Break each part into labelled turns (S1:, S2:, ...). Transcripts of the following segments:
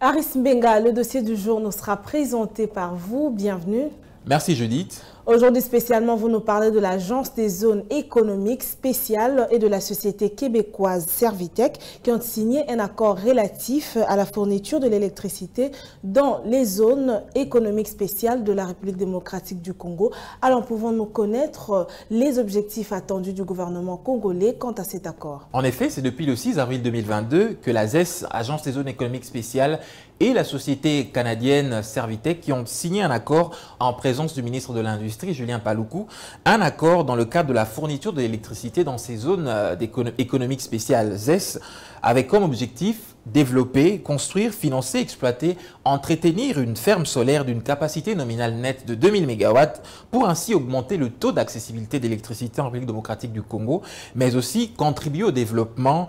S1: Aris Mbenga, le dossier du jour nous sera présenté par vous. Bienvenue.
S2: Merci Judith.
S1: Aujourd'hui spécialement, vous nous parlez de l'Agence des zones économiques spéciales et de la société québécoise Servitec qui ont signé un accord relatif à la fourniture de l'électricité dans les zones économiques spéciales de la République démocratique du Congo. Alors pouvons-nous connaître les objectifs attendus du gouvernement congolais quant à cet accord?
S2: En effet, c'est depuis le 6 avril 2022 que la ZES, Agence des zones économiques spéciales, et la société canadienne Servitec qui ont signé un accord en présence du ministre de l'Industrie, Julien Paluku, un accord dans le cadre de la fourniture de l'électricité dans ces zones économiques spéciales ZES, avec comme objectif développer, construire, financer, exploiter, entretenir une ferme solaire d'une capacité nominale nette de 2000 MW pour ainsi augmenter le taux d'accessibilité d'électricité en République démocratique du Congo, mais aussi contribuer au développement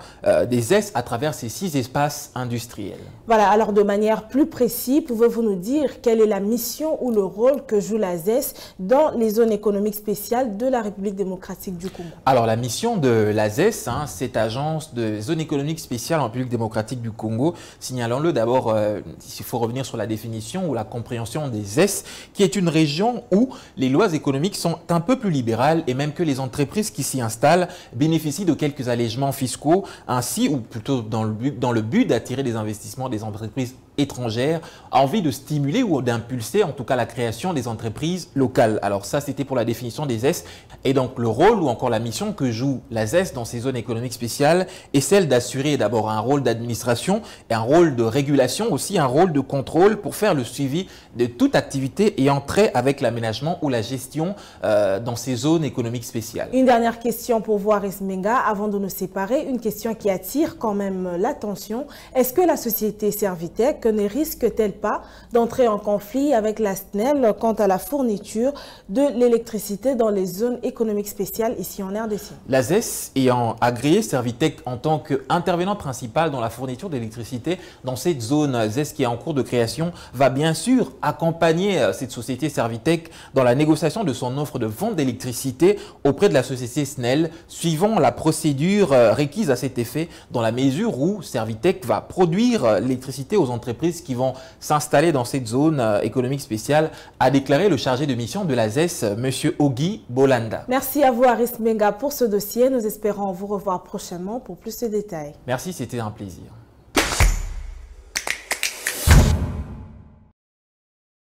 S2: des ZES à travers ces 6 espaces industriels.
S1: Voilà, alors de manière plus précise, pouvez-vous nous dire quelle est la mission ou le rôle que joue la ZES dans les zones économiques spéciales de la République démocratique du Congo?
S2: Alors la mission de la ZES, cette agence de zone économique spéciale en République démocratique du Congo, signalons-le d'abord, il faut revenir sur la définition ou la compréhension des ZES, qui est une région où les lois économiques sont un peu plus libérales et même que les entreprises qui s'y installent bénéficient de quelques allègements fiscaux, ainsi ou plutôt dans le but d'attirer des investissements des entreprises étrangères, a envie de stimuler ou d'impulser en tout cas la création des entreprises locales. Alors ça, c'était pour la définition des ZES. Et donc le rôle ou encore la mission que joue la ZES dans ces zones économiques spéciales est celle d'assurer d'abord un rôle d'administration et un rôle de régulation, aussi un rôle de contrôle pour faire le suivi de toute activité ayant trait avec l'aménagement ou la gestion dans ces zones économiques spéciales.
S1: Une dernière question pour vous, Aris Mbenga, avant de nous séparer, une question qui attire quand même l'attention. Est-ce que la société Servitec ne risque-t-elle pas d'entrer en conflit avec la SNEL quant à la fourniture de l'électricité dans les zones économiques spéciales ici en RDC?
S2: La ZES ayant agréé Servitec en tant qu'intervenant principal dans la fourniture d'électricité dans cette zone ZES qui est en cours de création, va bien sûr accompagner cette société Servitec dans la négociation de son offre de vente d'électricité auprès de la société SNEL, suivant la procédure requise à cet effet, dans la mesure où Servitec va produire l'électricité aux entreprises qui vont s'installer dans cette zone économique spéciale, a déclaré le chargé de mission de la ZES, M. Ogi Bolanda.
S1: Merci à vous, Aris Mbenga, pour ce dossier. Nous espérons vous revoir prochainement pour plus de détails.
S2: Merci, c'était un plaisir.